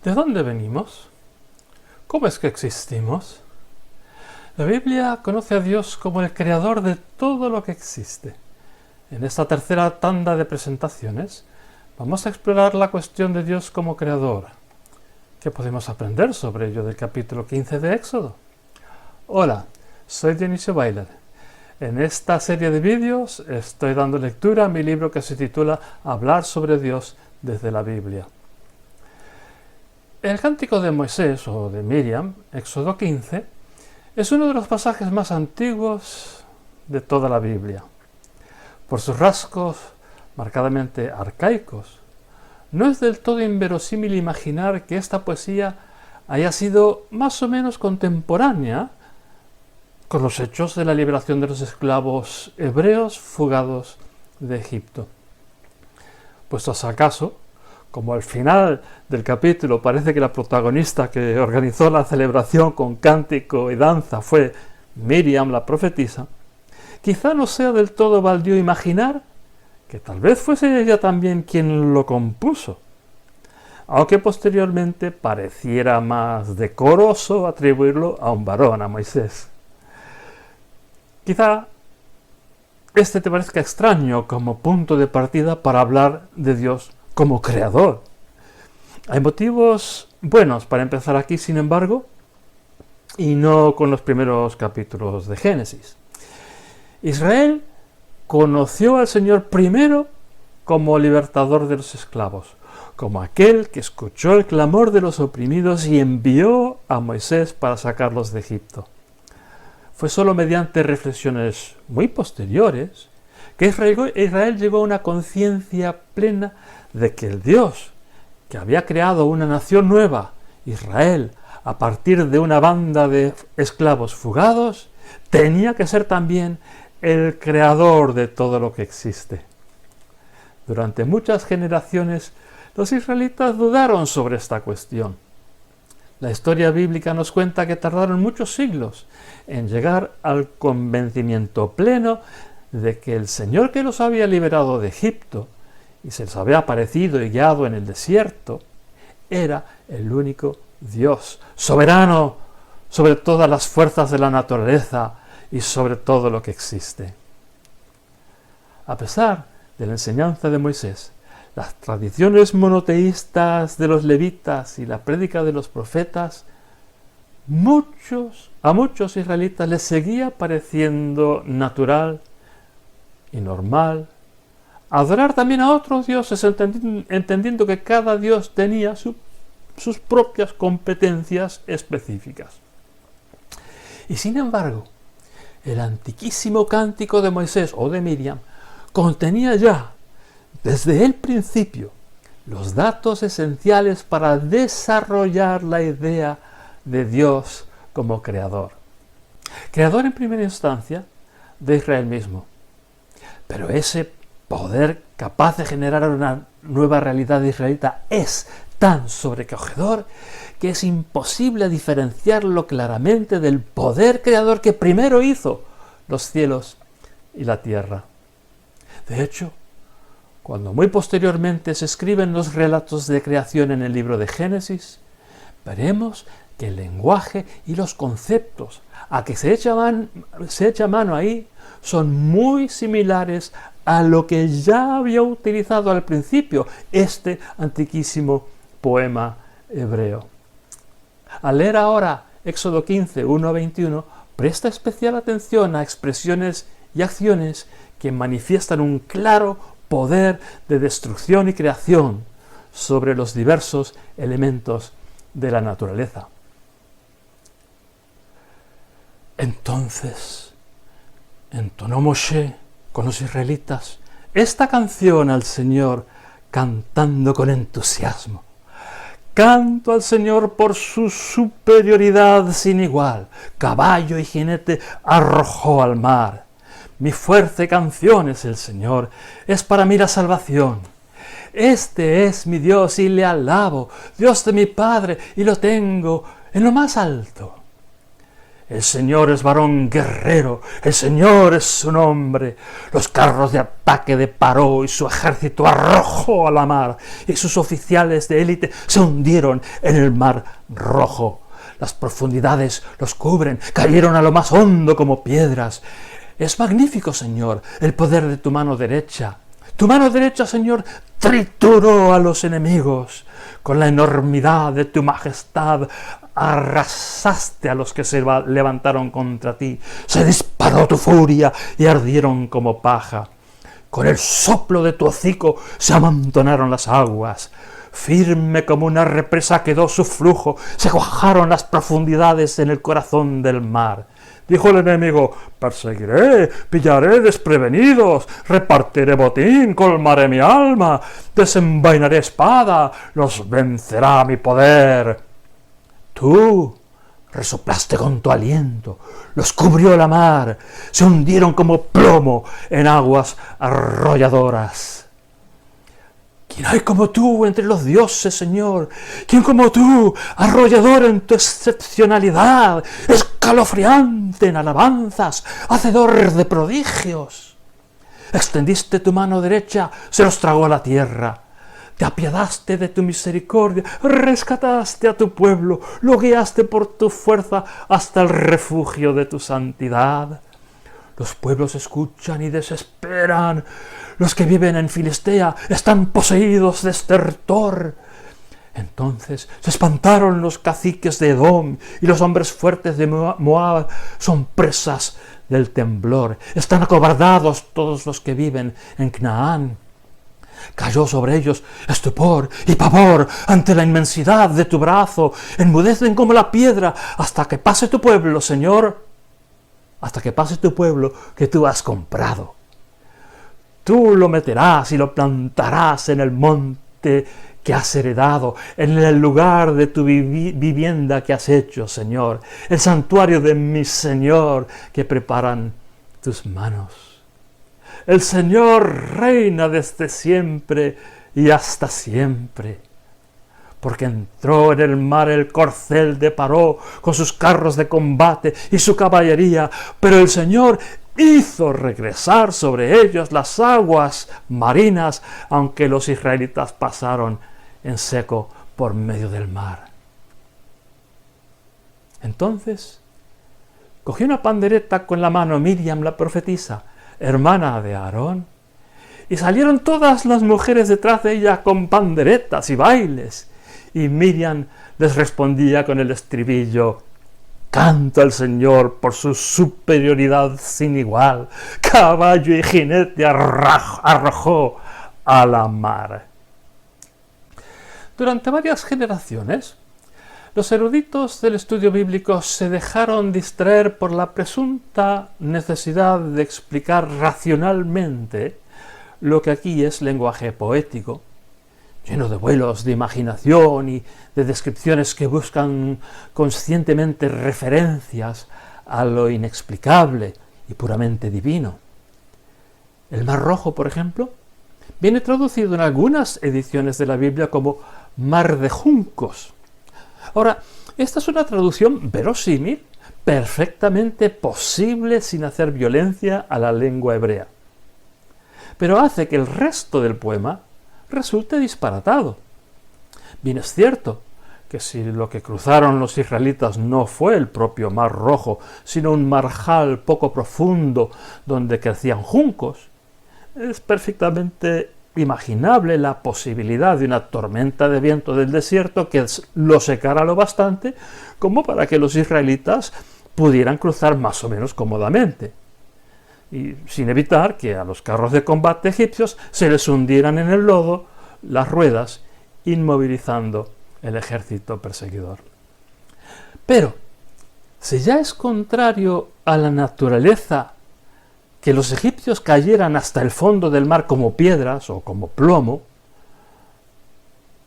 ¿De dónde venimos? ¿Cómo es que existimos? La Biblia conoce a Dios como el creador de todo lo que existe. En esta tercera tanda de presentaciones vamos a explorar la cuestión de Dios como creador. ¿Qué podemos aprender sobre ello del capítulo 15 de Éxodo? Hola, soy Dionisio Bailer. En esta serie de vídeos estoy dando lectura a mi libro que se titula Hablar sobre Dios desde la Biblia. El Cántico de Moisés o de Miriam, Éxodo 15, es uno de los pasajes más antiguos de toda la Biblia. Por sus rasgos marcadamente arcaicos, no es del todo inverosímil imaginar que esta poesía haya sido más o menos contemporánea con los hechos de la liberación de los esclavos hebreos fugados de Egipto. Puestos acaso, como al final del capítulo parece que la protagonista que organizó la celebración con cántico y danza fue Miriam, la profetisa, quizá no sea del todo baldío imaginar que tal vez fuese ella también quien lo compuso, aunque posteriormente pareciera más decoroso atribuirlo a un varón, a Moisés. Quizá este te parezca extraño como punto de partida para hablar de Dios como creador. Hay motivos buenos para empezar aquí, sin embargo, y no con los primeros capítulos de Génesis. Israel conoció al Señor primero como libertador de los esclavos, como aquel que escuchó el clamor de los oprimidos y envió a Moisés para sacarlos de Egipto. Fue solo mediante reflexiones muy posteriores que Israel llegó a una conciencia plena de que el Dios que había creado una nación nueva, Israel, a partir de una banda de esclavos fugados, tenía que ser también el creador de todo lo que existe. Durante muchas generaciones, los israelitas dudaron sobre esta cuestión. La historia bíblica nos cuenta que tardaron muchos siglos en llegar al convencimiento pleno de que el Señor que los había liberado de Egipto y se les había aparecido y guiado en el desierto, era el único Dios, soberano sobre todas las fuerzas de la naturaleza y sobre todo lo que existe. A pesar de la enseñanza de Moisés, las tradiciones monoteístas de los levitas y la prédica de los profetas, a muchos israelitas les seguía pareciendo natural y normal adorar también a otros dioses, entendiendo que cada dios tenía sus propias competencias específicas. Y sin embargo, el antiquísimo cántico de Moisés o de Miriam contenía ya, desde el principio, los datos esenciales para desarrollar la idea de Dios como creador. Creador en primera instancia de Israel mismo. Pero ese poder capaz de generar una nueva realidad israelita es tan sobrecogedor que es imposible diferenciarlo claramente del poder creador que primero hizo los cielos y la tierra. De hecho, cuando muy posteriormente se escriben los relatos de creación en el libro de Génesis, veremos que el lenguaje y los conceptos a que se echa mano ahí son muy similares a lo que ya había utilizado al principio este antiquísimo poema hebreo. Al leer ahora Éxodo 15, 1 a 21, presta especial atención a expresiones y acciones que manifiestan un claro poder de destrucción y creación sobre los diversos elementos de la naturaleza. Entonces entonó Moshe con los israelitas esta canción al Señor, cantando con entusiasmo. Canto al Señor por su superioridad sin igual. Caballo y jinete arrojó al mar. Mi fuerza y canción es el Señor, es para mí la salvación. Este es mi Dios y le alabo, Dios de mi Padre, y lo tengo en lo más alto. El Señor es varón guerrero, el Señor es su nombre. Los carros de ataque deparó y su ejército arrojó a la mar, y sus oficiales de élite se hundieron en el mar rojo. Las profundidades los cubren, cayeron a lo más hondo como piedras. Es magnífico, Señor, el poder de tu mano derecha. Tu mano derecha, Señor, trituró a los enemigos. Con la enormidad de tu majestad arrasaste a los que se levantaron contra ti. Se disparó tu furia y ardieron como paja. Con el soplo de tu hocico se amontonaron las aguas. Firme como una represa quedó su flujo. Se cuajaron las profundidades en el corazón del mar. Dijo el enemigo: perseguiré, pillaré desprevenidos, repartiré botín, colmaré mi alma, desenvainaré espada, los vencerá mi poder. Tú resoplaste con tu aliento, los cubrió la mar, se hundieron como plomo en aguas arrolladoras. ¿Quién hay como tú entre los dioses, Señor? ¿Quién como tú, arrollador en tu excepcionalidad, escalofriante en alabanzas, hacedor de prodigios? Extendiste tu mano derecha, se los tragó la tierra. Te apiadaste de tu misericordia, rescataste a tu pueblo, lo guiaste por tu fuerza hasta el refugio de tu santidad. Los pueblos escuchan y desesperan. Los que viven en Filistea están poseídos de estertor. Entonces se espantaron los caciques de Edom, y los hombres fuertes de Moab son presas del temblor. Están acobardados todos los que viven en Canaán. Cayó sobre ellos estupor y pavor ante la inmensidad de tu brazo. Enmudecen como la piedra hasta que pase tu pueblo, Señor, hasta que pase tu pueblo que tú has comprado. Tú lo meterás y lo plantarás en el monte que has heredado, en el lugar de tu vivienda que has hecho, Señor, el santuario de mi Señor que preparan tus manos. El Señor reina desde siempre y hasta siempre, porque entró en el mar el corcel de Paró con sus carros de combate y su caballería, pero el Señor hizo regresar sobre ellos las aguas marinas, aunque los israelitas pasaron en seco por medio del mar. Entonces cogió una pandereta con la mano Miriam la profetisa, hermana de Aarón, y salieron todas las mujeres detrás de ella con panderetas y bailes, y Miriam les respondía con el estribillo: canto al Señor por su superioridad sin igual, caballo y jinete arrojó a la mar. Durante varias generaciones, los eruditos del estudio bíblico se dejaron distraer por la presunta necesidad de explicar racionalmente lo que aquí es lenguaje poético, lleno de vuelos de imaginación y de descripciones que buscan conscientemente referencias a lo inexplicable y puramente divino. El Mar Rojo, por ejemplo, viene traducido en algunas ediciones de la Biblia como mar de juncos. Ahora, esta es una traducción verosímil, perfectamente posible sin hacer violencia a la lengua hebrea, pero hace que el resto del poema resulte disparatado. Bien es cierto que si lo que cruzaron los israelitas no fue el propio Mar Rojo, sino un marjal poco profundo donde crecían juncos, es perfectamente imaginable la posibilidad de una tormenta de viento del desierto que lo secara lo bastante como para que los israelitas pudieran cruzar más o menos cómodamente, y sin evitar que a los carros de combate egipcios se les hundieran en el lodo las ruedas, inmovilizando el ejército perseguidor. Pero, si ya es contrario a la naturaleza que los egipcios cayeran hasta el fondo del mar como piedras o como plomo,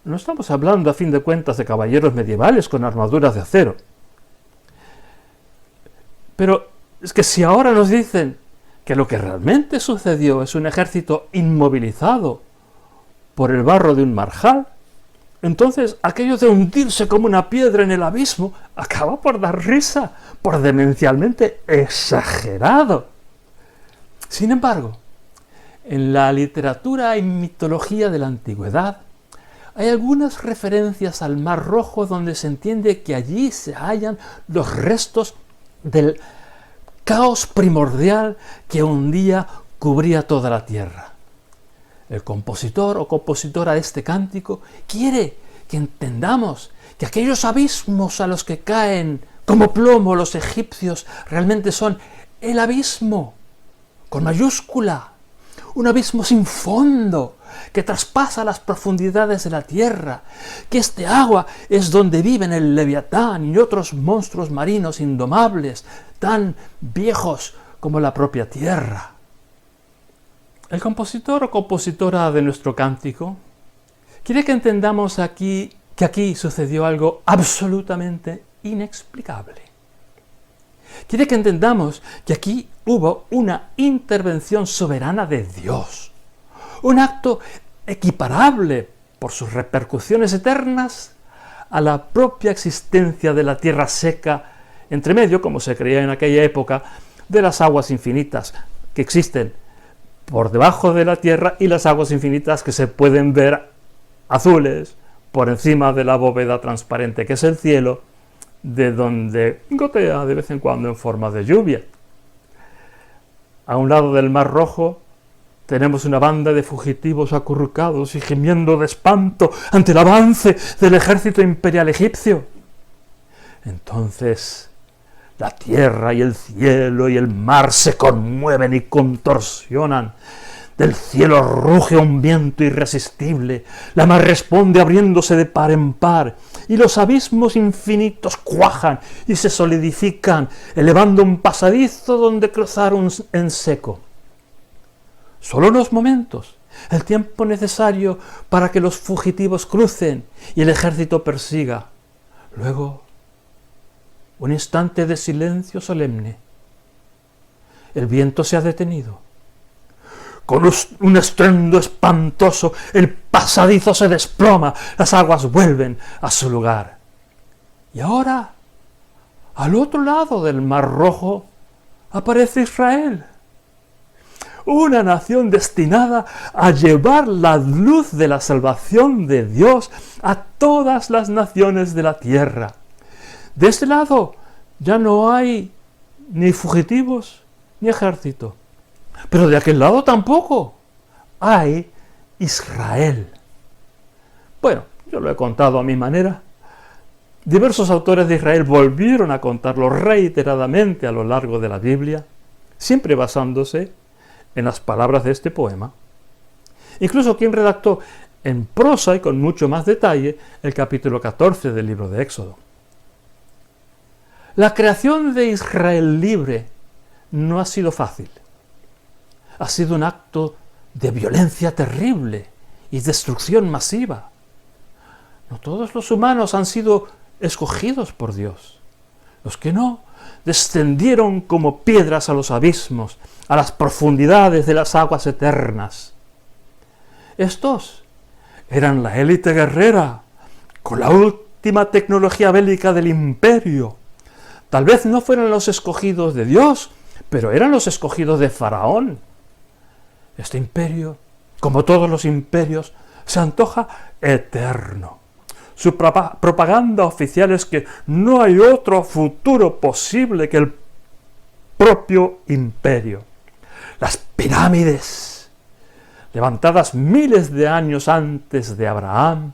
no estamos hablando a fin de cuentas de caballeros medievales con armaduras de acero. Pero es que si ahora nos dicen que lo que realmente sucedió es un ejército inmovilizado por el barro de un marjal, entonces aquello de hundirse como una piedra en el abismo acaba por dar risa, por demencialmente exagerado. Sin embargo, en la literatura y mitología de la antigüedad hay algunas referencias al Mar Rojo donde se entiende que allí se hallan los restos del caos primordial que un día cubría toda la tierra. El compositor o compositora de este cántico quiere que entendamos que aquellos abismos a los que caen como plomo los egipcios realmente son el abismo, con mayúscula, un abismo sin fondo que traspasa las profundidades de la tierra, que este agua es donde viven el Leviatán y otros monstruos marinos indomables, tan viejos como la propia tierra. El compositor o compositora de nuestro cántico quiere que entendamos que aquí sucedió algo absolutamente inexplicable. Quiere que entendamos que aquí hubo una intervención soberana de Dios, un acto equiparable por sus repercusiones eternas a la propia existencia de la tierra seca, entre medio, como se creía en aquella época, de las aguas infinitas que existen por debajo de la tierra y las aguas infinitas que se pueden ver azules por encima de la bóveda transparente que es el cielo, de donde gotea de vez en cuando en forma de lluvia. A un lado del Mar Rojo tenemos una banda de fugitivos acurrucados y gimiendo de espanto ante el avance del ejército imperial egipcio. Entonces la tierra y el cielo y el mar se conmueven y contorsionan. Del cielo ruge un viento irresistible, la mar responde abriéndose de par en par, y los abismos infinitos cuajan y se solidifican, elevando un pasadizo donde cruzaron en seco. Solo unos momentos, el tiempo necesario para que los fugitivos crucen y el ejército persiga. Luego, un instante de silencio solemne. El viento se ha detenido. Con un estruendo espantoso, el pasadizo se desploma, las aguas vuelven a su lugar. Y ahora, al otro lado del Mar Rojo, aparece Israel. Una nación destinada a llevar la luz de la salvación de Dios a todas las naciones de la tierra. De este lado ya no hay ni fugitivos ni ejército. Pero de aquel lado tampoco. Hay Israel. Bueno, yo lo he contado a mi manera. Diversos autores de Israel volvieron a contarlo reiteradamente a lo largo de la Biblia, siempre basándose en las palabras de este poema. Incluso quien redactó en prosa y con mucho más detalle el capítulo 14 del libro de Éxodo. La creación de Israel libre no ha sido fácil. Ha sido un acto de violencia terrible y destrucción masiva. No todos los humanos han sido escogidos por Dios. Los que no, descendieron como piedras a los abismos, a las profundidades de las aguas eternas. Estos eran la élite guerrera, con la última tecnología bélica del imperio. Tal vez no fueran los escogidos de Dios, pero eran los escogidos de Faraón. Este imperio, como todos los imperios, se antoja eterno. Su propaganda oficial es que no hay otro futuro posible que el propio imperio. Las pirámides, levantadas miles de años antes de Abraham,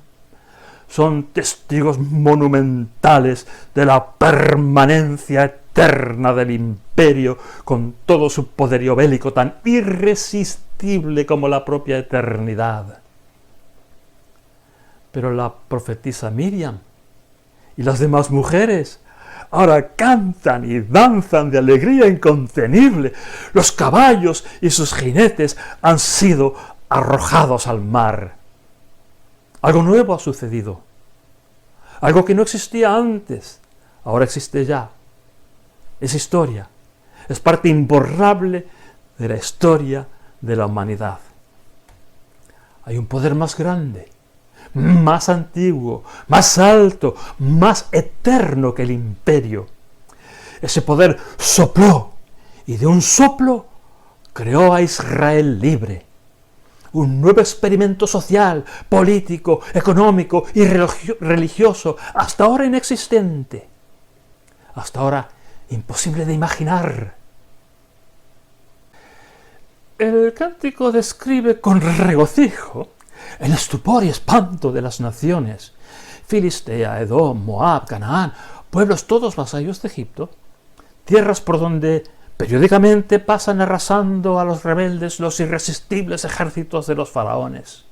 son testigos monumentales de la permanencia eterna del imperio con todo su poderío bélico tan irresistible como la propia eternidad. Pero la profetisa Miriam y las demás mujeres ahora cantan y danzan de alegría incontenible. Los caballos y sus jinetes han sido arrojados al mar. Algo nuevo ha sucedido. Algo que no existía antes, ahora existe ya. Es historia. Es parte imborrable de la historia de la humanidad. Hay un poder más grande, más antiguo, más alto, más eterno que el imperio. Ese poder sopló y de un soplo creó a Israel libre. Un nuevo experimento social, político, económico y religioso, hasta ahora inexistente, hasta ahora imposible de imaginar. El cántico describe con regocijo el estupor y espanto de las naciones, Filistea, Edom, Moab, Canaán, pueblos todos vasallos de Egipto, tierras por donde periódicamente pasan arrasando a los rebeldes los irresistibles ejércitos de los faraones.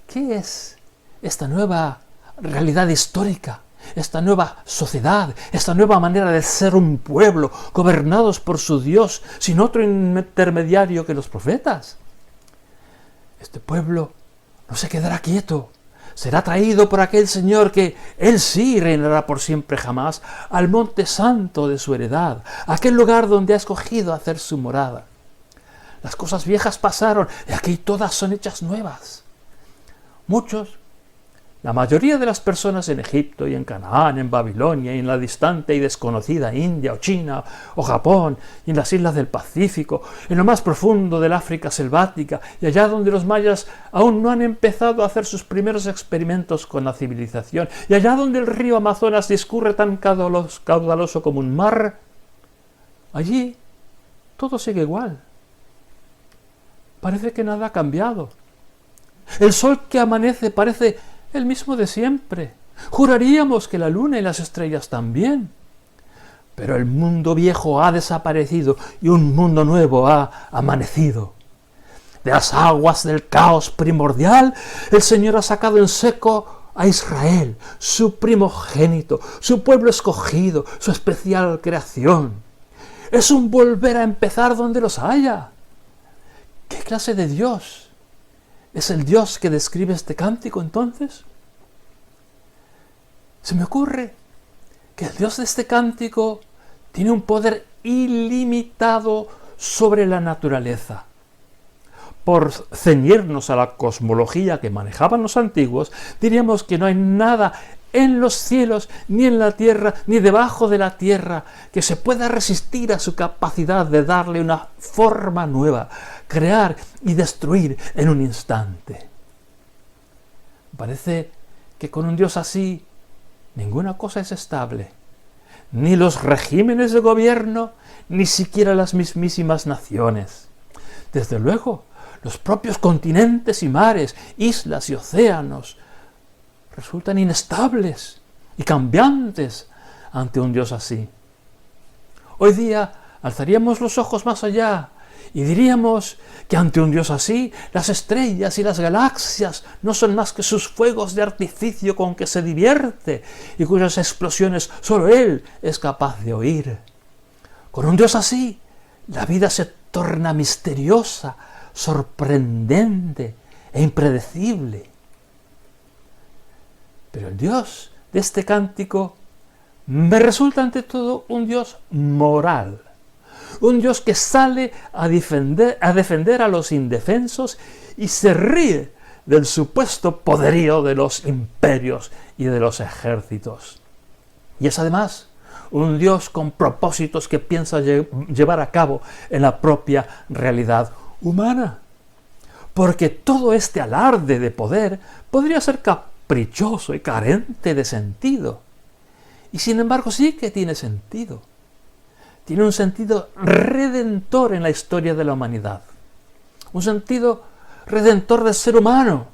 ¿Qué es esta nueva realidad histórica? Esta nueva sociedad, esta nueva manera de ser un pueblo, gobernados por su Dios, sin otro intermediario que los profetas. Este pueblo no se quedará quieto, será traído por aquel Señor que Él sí reinará por siempre jamás, al monte santo de su heredad, aquel lugar donde ha escogido hacer su morada. Las cosas viejas pasaron y aquí todas son hechas nuevas. La mayoría de las personas en Egipto y en Canaán, en Babilonia y en la distante y desconocida India o China o Japón y en las islas del Pacífico, en lo más profundo del África selvática y allá donde los mayas aún no han empezado a hacer sus primeros experimentos con la civilización y allá donde el río Amazonas discurre tan caudaloso como un mar, allí todo sigue igual. Parece que nada ha cambiado. El sol que amanece parece el mismo de siempre. Juraríamos que la luna y las estrellas también. Pero el mundo viejo ha desaparecido y un mundo nuevo ha amanecido. De las aguas del caos primordial, el Señor ha sacado en seco a Israel, su primogénito, su pueblo escogido, su especial creación. Es un volver a empezar donde los haya. ¿Qué clase de Dios es el Dios que describe este cántico entonces? Se me ocurre que el Dios de este cántico tiene un poder ilimitado sobre la naturaleza. Por ceñirnos a la cosmología que manejaban los antiguos, diríamos que no hay nada en los cielos, ni en la tierra, ni debajo de la tierra, que se pueda resistir a su capacidad de darle una forma nueva, crear y destruir en un instante. Parece que con un Dios así, ninguna cosa es estable, ni los regímenes de gobierno, ni siquiera las mismísimas naciones. Desde luego, los propios continentes y mares, islas y océanos, resultan inestables y cambiantes ante un Dios así. Hoy día alzaríamos los ojos más allá y diríamos que ante un Dios así, las estrellas y las galaxias no son más que sus fuegos de artificio con que se divierte y cuyas explosiones solo Él es capaz de oír. Con un Dios así, la vida se torna misteriosa, sorprendente e impredecible. Pero el Dios de este cántico me resulta ante todo un Dios moral, un Dios que sale a defender a los indefensos y se ríe del supuesto poderío de los imperios y de los ejércitos. Y es además un Dios con propósitos que piensa llevar a cabo en la propia realidad humana. Porque todo este alarde de poder podría ser caprichoso y carente de sentido. Y sin embargo sí que tiene sentido. Tiene un sentido redentor en la historia de la humanidad. Un sentido redentor del ser humano,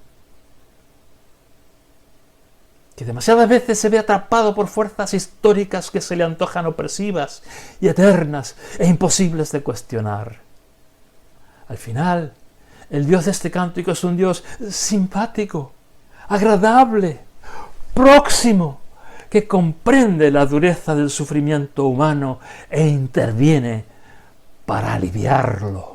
que demasiadas veces se ve atrapado por fuerzas históricas que se le antojan opresivas y eternas e imposibles de cuestionar. Al final, el Dios de este cántico es un Dios simpático, agradable, próximo, que comprende la dureza del sufrimiento humano e interviene para aliviarlo.